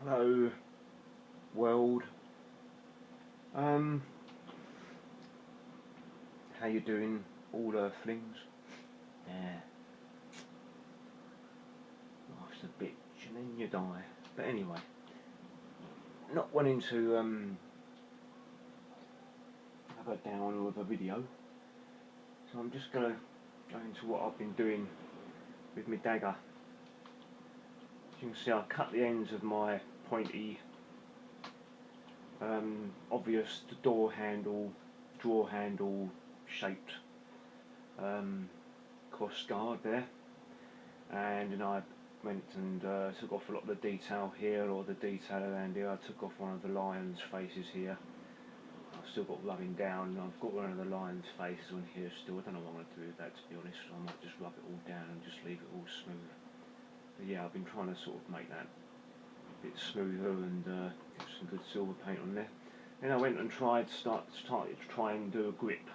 Hello world. How you doing, all earthlings? Yeah. Life's a bitch and then you die. But anyway, not wanting to have a down with a video, so I'm just gonna go into what I've been doing with my dagger. As you can see, I cut the ends of my pointy, obvious door handle, drawer handle shaped cross guard there, and then I went and took off a lot of the detail here, or the detail around here. I took off one of the lion's faces here. I've still got rubbing down, and I've got one of the lion's faces on here still. I don't know what I'm going to do with that, to be honest. I might just rub it all down and just leave it all smooth. But yeah, I've been trying to sort of make that a bit smoother and get some good silver paint on there. Then I went and started to try and do a grip.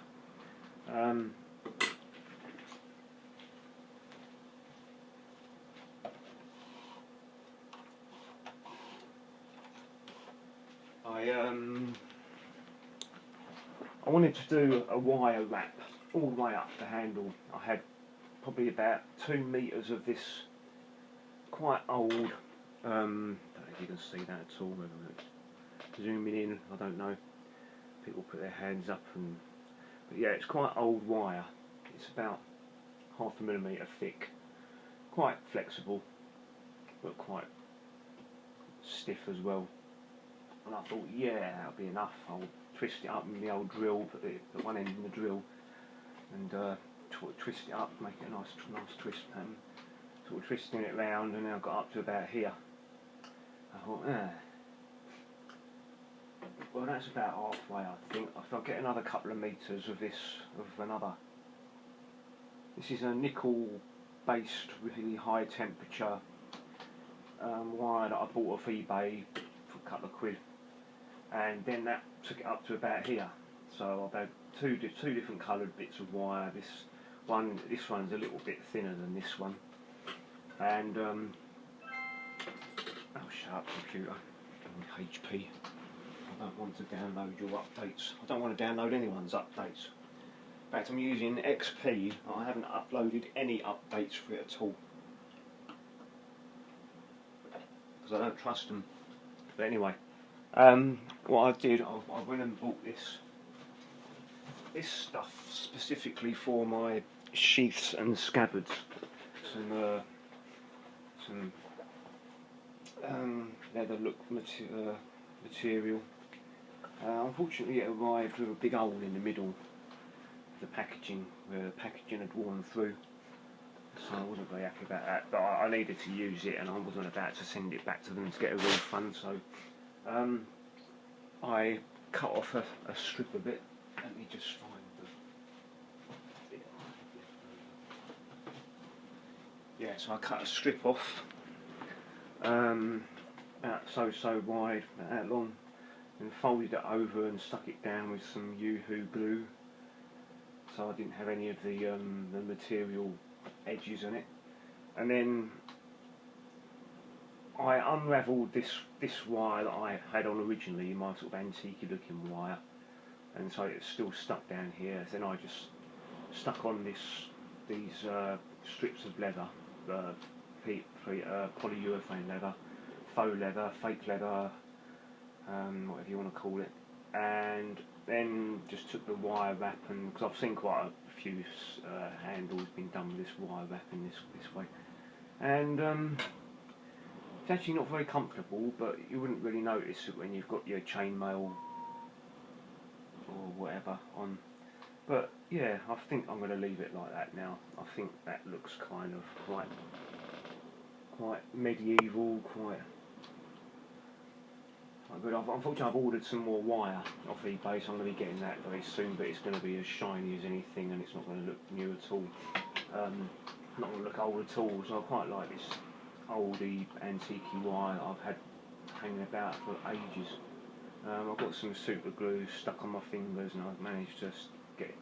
I wanted to do a wire wrap all the way up the handle. I had probably about 2 meters of this quite old, I don't know if you can see that at all, whether it's zooming in, I don't know. People put their hands up, but yeah, it's quite old wire. It's about 0.5 millimeter thick, quite flexible, but quite stiff as well. And I thought, yeah, that'll be enough. I'll twist it up with the old drill, put the one end in the drill, and twist it up, make it a nice twist pattern. Sort of twisting it round, and then I got up to about here. I thought, well, that's about halfway, I think. If I get another couple of meters of this, this is a nickel-based, really high temperature wire that I bought off eBay for a couple of quid, and then that took it up to about here. So I've had two different coloured bits of wire. This one's a little bit thinner than this one, and oh, shut up, computer. HP. I don't want to download your updates. I don't want to download anyone's updates. In fact, I'm using XP. I haven't uploaded any updates for it at all, because I don't trust them. But anyway, what I did, I went and bought this stuff specifically for my sheaths and scabbards. Some leather look material. Unfortunately, it arrived with a big hole in the middle of the packaging, where the packaging had worn through. So I wasn't very happy about that, but I needed to use it, and I wasn't about to send it back to them to get a refund. So I cut off a strip of it. Let me just find the bit. Yeah, so I cut a strip off, about so wide, about that long, and folded it over and stuck it down with some Yoo-hoo glue, so I didn't have any of the material edges on it. And then I unravelled this wire that I had on originally, my sort of antique looking wire, and so it's still stuck down here. Then I just stuck on these strips of leather, polyurethane leather, faux leather, fake leather, whatever you want to call it, and then just took the wire wrap, and because I've seen quite a few handles being done with this wire wrapping this way, and it's actually not very comfortable, but you wouldn't really notice it when you've got your chainmail or whatever on. But yeah, I think I'm going to leave it like that now. I think that looks kind of quite medieval, quite good. Unfortunately, I've ordered some more wire off eBay, so I'm going to be getting that very soon, but it's going to be as shiny as anything, and it's not going to look new at all. Not going to look old at all, so I quite like this oldie, antique wire that I've had hanging about for ages. I've got some super glue stuck on my fingers, and I've managed to get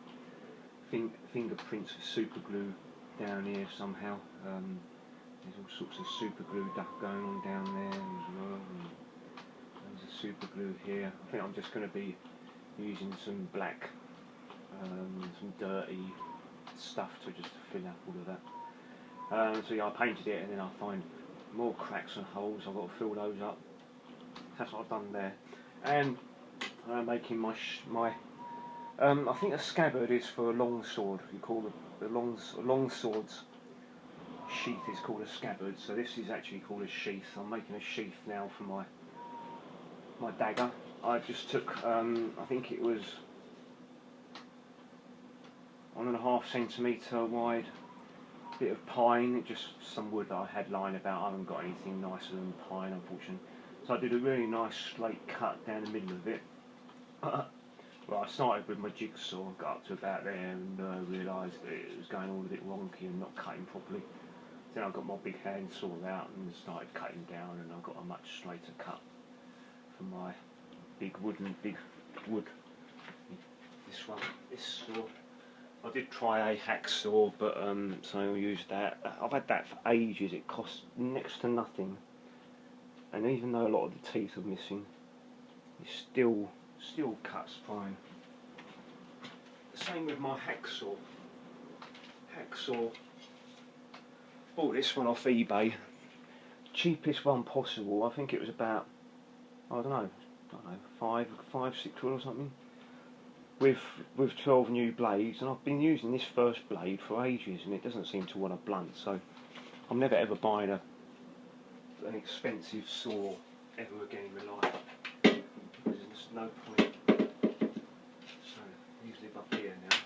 fingerprints of super glue down here somehow. There's all sorts of super glue going on down there as well. super glue here. I think I'm just going to be using some black, some dirty stuff to just fill up all of that. So yeah, I painted it, and then I find more cracks and holes. I've got to fill those up. That's what I've done there. And I'm making my I think a scabbard is for a long sword. You call the long swords sheath is called a scabbard. So this is actually called a sheath. I'm making a sheath now for my dagger. I just took I think it was 1.5 centimetre wide bit of pine, just some wood that I had lying about. I haven't got anything nicer than pine, unfortunately. So I did a really nice straight cut down the middle of it. Well, I started with my jigsaw, got up to about there, and realised that it was going all a bit wonky and not cutting properly. Then I got my big hand saw out and started cutting down, and I got a much straighter cut for my big wood. This saw. I did try a hacksaw, but so I used that. I've had that for ages. It costs next to nothing, and even though a lot of the teeth are missing, it still cuts fine. The same with my hacksaw. Bought this one off eBay, cheapest one possible. I think it was about I don't know, £5, £6 or something. With 12 new blades, and I've been using this first blade for ages, and it doesn't seem to want to blunt. So I'm never ever buying an expensive saw ever again in my life, because there's no point. So these live up here now.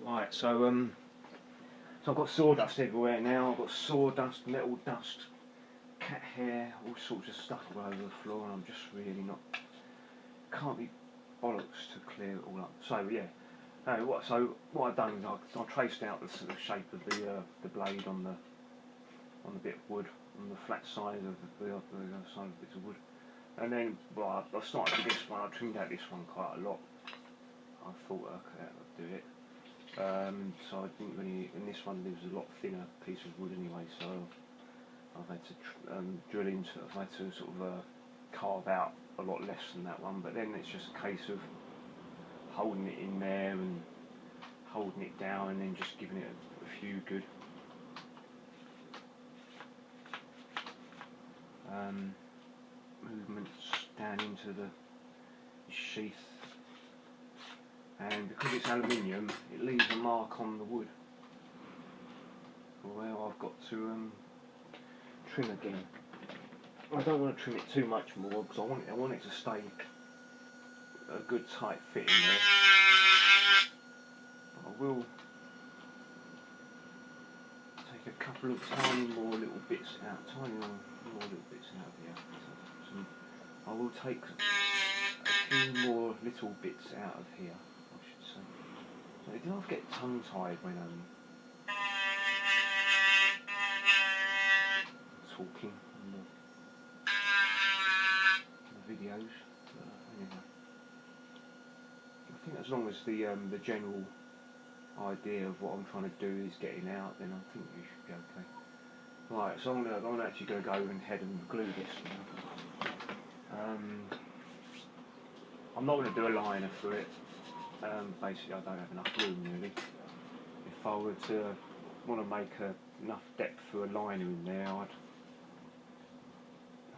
Right, so I've got sawdust everywhere now. I've got sawdust, metal dust, cat hair, all sorts of stuff all over the floor, and I'm just really can't be bollocks to clear it all up. So yeah, what I've done is I traced out the sort of shape of the blade on the bit of wood, on the flat side of the other side of the bits of wood, and then I started with this one. I trimmed out this one quite a lot. I thought okay, I'd do it. So I didn't really, and this one was a lot thinner piece of wood anyway, so I've had to drill into it. I've had to sort of carve out a lot less than that one, but then it's just a case of holding it in there and holding it down, and then just giving it a few good movements down into the sheath. And because it's aluminium, it leaves a mark on the wood where I've got to trim again. I don't want to trim it too much more, because I want it to stay a good tight fit in there. But I will take a couple of tiny more little bits out of here. So I will take a few more little bits out of here, I should say. So I don't get tongue tied when I'm talking on the videos. Anyway, I think as long as the general idea of what I'm trying to do is getting out, then I think we should be okay. Right, so I'm actually going to go ahead and glue this now. I'm not going to do a liner for it. Basically, I don't have enough room really. If I were to want to make enough depth for a liner in there, I'd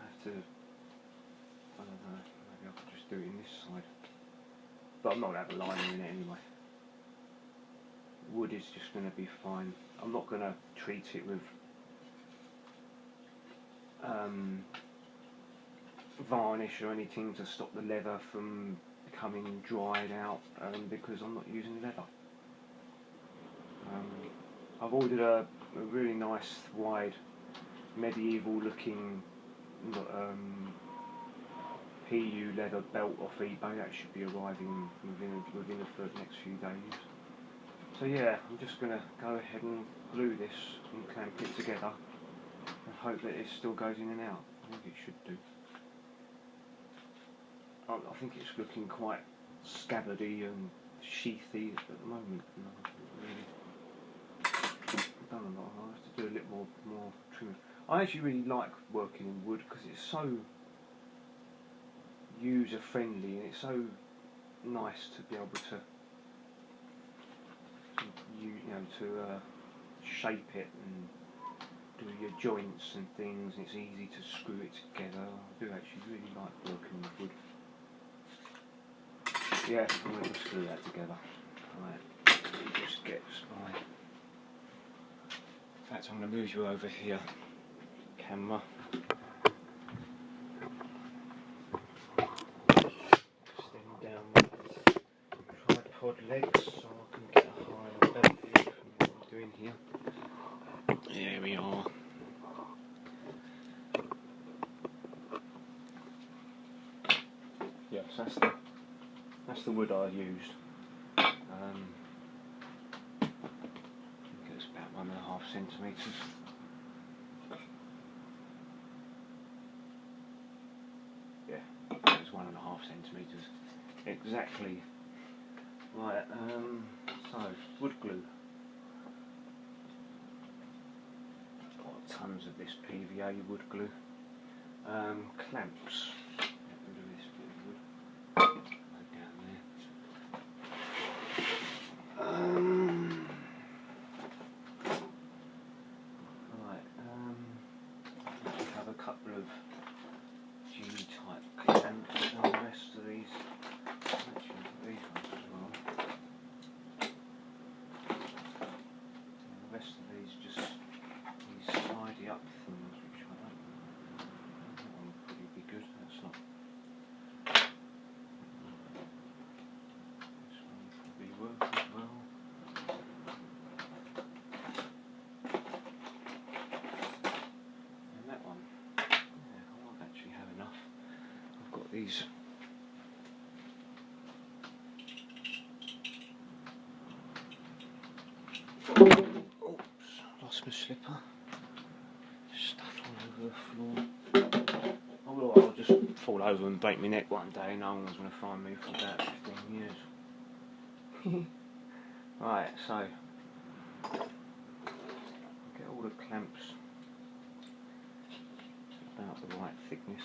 have to, I don't know, maybe I could just do it in this side. But I'm not going to have a liner in it anyway. Wood is just going to be fine. I'm not going to treat it with varnish or anything to stop the leather from becoming dried out, because I'm not using leather. I've ordered a really nice wide medieval looking PU leather belt off eBay. That should be arriving within the next few days. So yeah, I'm just going to go ahead and glue this and clamp it together and hope that it still goes in and out. I think it should do. I think it's looking quite scabbardy and sheathy at the moment. I've done a lot. I'll have to do a little more more trim. I actually really like working in wood because it's so user friendly and it's so nice to be able to shape it and do your joints and things, and it's easy to screw it together. I do actually really like working with wood. Yeah, I'm going to screw that together. Right, just get my... In fact, I'm going to move you over here, camera. Extend down my tripod legs so I can get a higher level view from what I'm doing here. There we are. Yes, that's the wood I used. I think it's about 1.5 centimetres. Yeah, it's 1.5 centimetres. Exactly. Right, so wood glue. Got tons of this PVA wood glue. Clamps. Get rid of this bit of wood. Down there. Right, I have a couple of G-type clamps and the rest of these. Actually, these ones as well. And the rest of these just these slidey up things, which I don't know. That one would probably be good. That's not. This one would probably work as well. And that one. Yeah, I might actually have enough. I've got these. Oops, lost my slipper. Stuff all over the floor. I'll just fall over and break my neck one day. No one's going to find me for about 15 years. Right, so get all the clamps about the right thickness.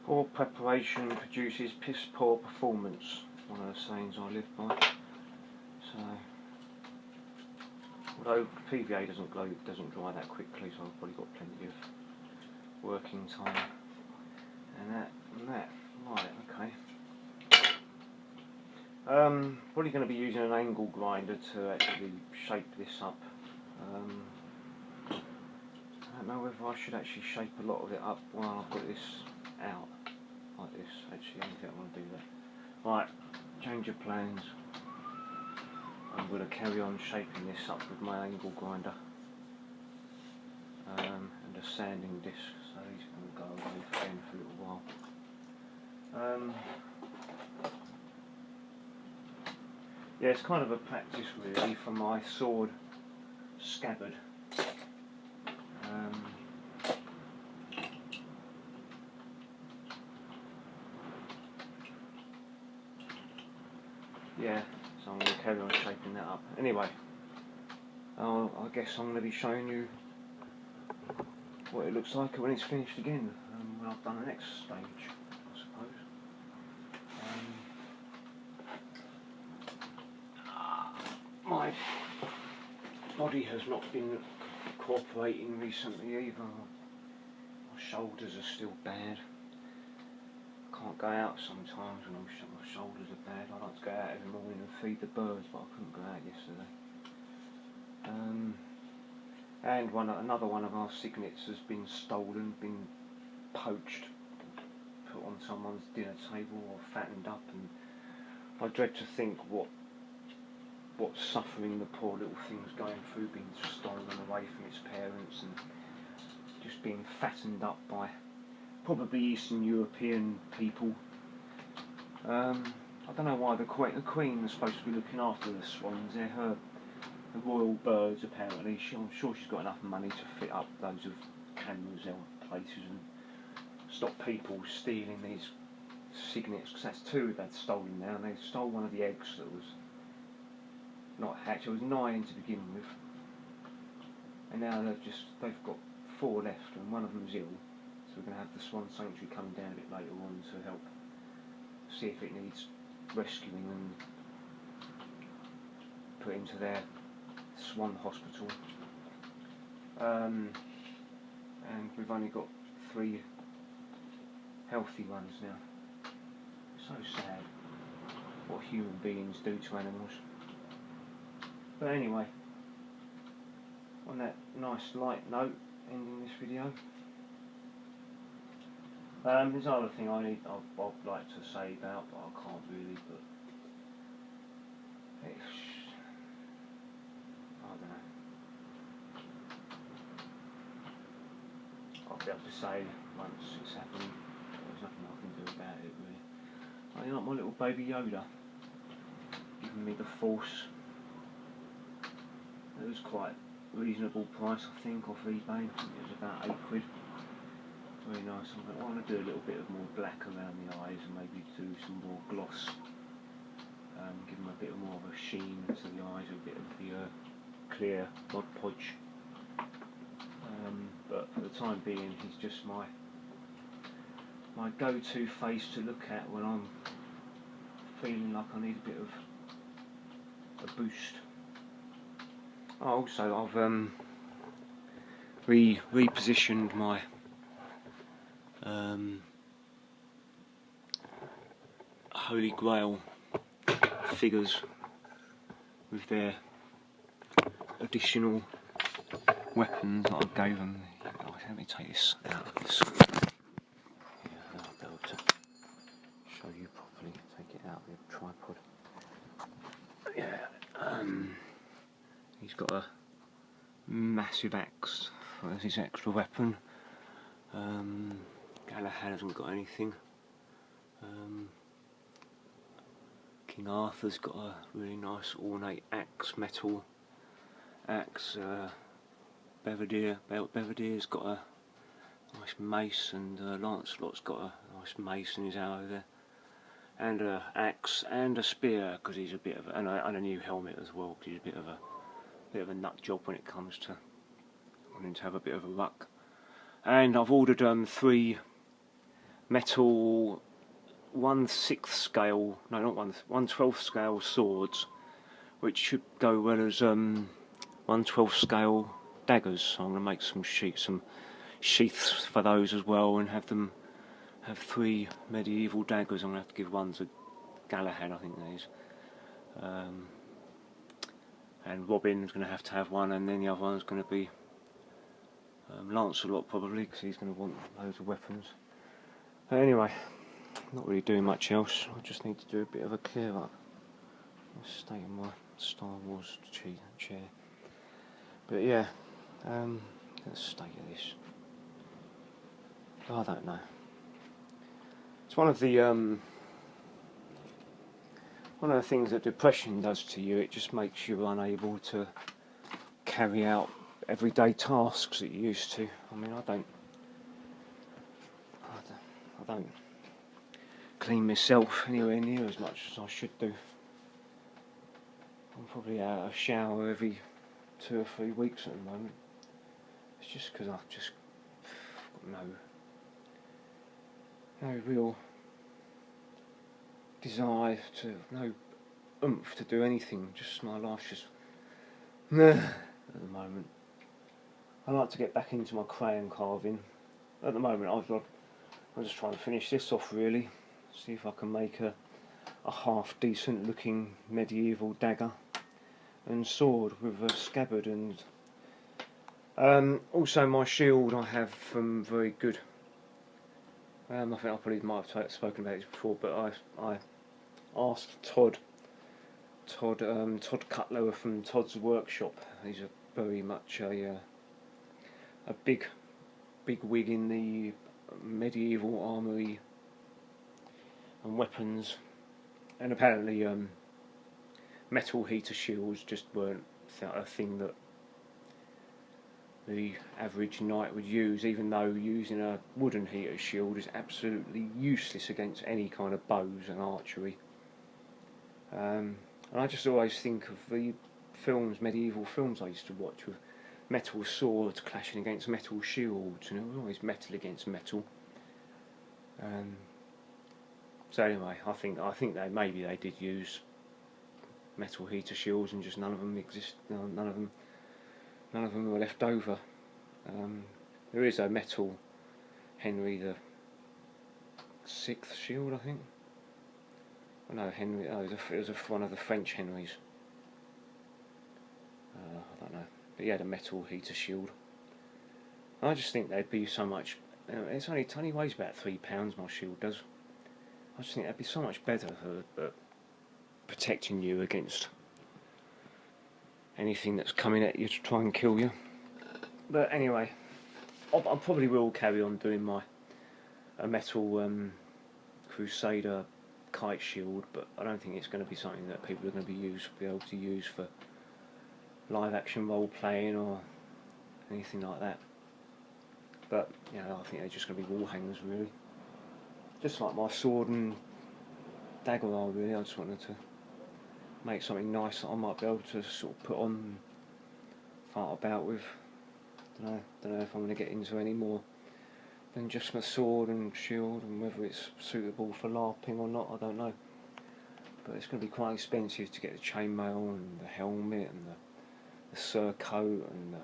Poor preparation produces piss poor performance. One of the sayings I live by. So, although PVA doesn't dry that quickly, so I've probably got plenty of working time. And that. Right, okay. Probably going to be using an angle grinder to actually shape this up. I don't know whether I should actually shape a lot of it up while I've got this out like this. Actually, I don't think I want to do that. Right, change of plans. I'm going to carry on shaping this up with my angle grinder and a sanding disc, so these are going to go away again for a little while. Yeah, it's kind of a practice really for my sword scabbard. Yeah, so I'm going to carry on shaping that up. Anyway, I guess I'm going to be showing you what it looks like when it's finished again, when I've done the next stage, I suppose. My body has not been cooperating recently either. My shoulders are still bad. I can't go out sometimes when my shoulders are bad. I like to go out every morning and feed the birds, but I couldn't go out yesterday. And another one of our cygnets has been stolen, been poached, put on someone's dinner table or fattened up, and I dread to think what what's suffering the poor little thing's going through, being stolen away from its parents and just being fattened up by probably Eastern European people. I don't know why the Queen is supposed to be looking after the swans. They're her royal birds apparently. I'm sure she's got enough money to fit up loads of cameras out places and stop people stealing these cygnets, because that's two they'd stolen now, and they stole one of the eggs that was not hatched. It was 9 to begin with, and now they've got 4 left, and one of them's ill, so we're going to have the Swan Sanctuary coming down a bit later on to help see if it needs rescuing and put into their swan hospital. And we've only got 3 healthy ones now. So sad what human beings do to animals. But anyway, on that nice light note, ending this video. There's another thing I'd like to say about, but I can't really, but it's, I don't know. I'll be able to say once it's happened, there's nothing I can do about it really. I like my little baby Yoda giving me the Force. It was quite reasonable price, I think, off eBay. I think it was about £8. Very nice. I want to do a little bit of more black around the eyes and maybe do some more gloss. Give them a bit more of a sheen to the eyes, a bit of the clear Mod Podge. But for the time being, he's just my go-to face to look at when I'm feeling like I need a bit of a boost. Oh, also, I've repositioned my Holy Grail figures with their additional weapons that I gave them. Oh, let me take this out of this. Yeah, I'll be able to show you properly. Take it out of the tripod. Yeah, he's got a massive axe as his extra weapon. Galahad hasn't got anything. King Arthur's got a really nice ornate axe, metal axe. Beverdeer's got a nice mace, and Lancelot's got a nice mace and his arrow there, and an axe and a spear, because he's a bit of and a new helmet as well, because he's a bit of a nut job when it comes to wanting to have a bit of a ruck. And I've ordered 3 metal 1/6 scale, no, not 1/12 scale swords, which should go well as 1/12 scale daggers. So I'm going to make some sheaths for those as well, and have 3 medieval daggers. I'm going to have to give one to Galahad, I think that is. And Robin's going to have one, and then the other one's going to be Lancelot probably, because he's going to want loads of weapons. But anyway, not really doing much else. I just need to do a bit of a clear up. I'll stay in my Star Wars chair. But yeah, let's stay at this. I don't know. It's one of the things that depression does to you. It just makes you unable to carry out everyday tasks that you used to. I mean, I don't clean myself anywhere near as much as I should do. I'm probably out of shower every 2 or 3 weeks at the moment. It's just because I've just got no real desire to, no oomph to do anything. Just my life's just at the moment. I like to get back into my crayon carving. At the moment, I'm just trying to finish this off really. See if I can make a half decent looking medieval dagger and sword with a scabbard, and also my shield I have from very good. I think I probably might have spoken about this before, but I asked Todd Todd Cutler from Todd's Workshop. He's very much a big wig in the medieval armoury and weapons, and apparently metal heater shields just weren't a thing that the average knight would use, even though using a wooden heater shield is absolutely useless against any kind of bows and archery. And I just always think of the medieval films I used to watch, with metal swords clashing against metal shields, and it was always metal against metal. So anyway, I think maybe they did use metal heater shields, and just none of them exist. None of them were left over. There is a metal Henry the VI shield, I think. Oh, no, Henry. Oh, it was one of the French Henrys. I don't know, but he had a metal heater shield. I just think they'd be so much. It only weighs about £3. My shield does. I just think that'd be so much better for protecting you against anything that's coming at you to try and kill you. But anyway, I probably will carry on doing a metal Crusader kite shield, but I don't think it's going to be something that people are going to be able to use for live action role playing or anything like that. But I think they're just going to be wall hangers, really. Just like my sword and dagger are, really. I just wanted to make something nice that I might be able to sort of put on and fart about with. Don't know if I'm going to get into any more than just my sword and shield, and whether it's suitable for larping or not, I don't know. But it's going to be quite expensive to get the chainmail and the helmet and the surcoat and the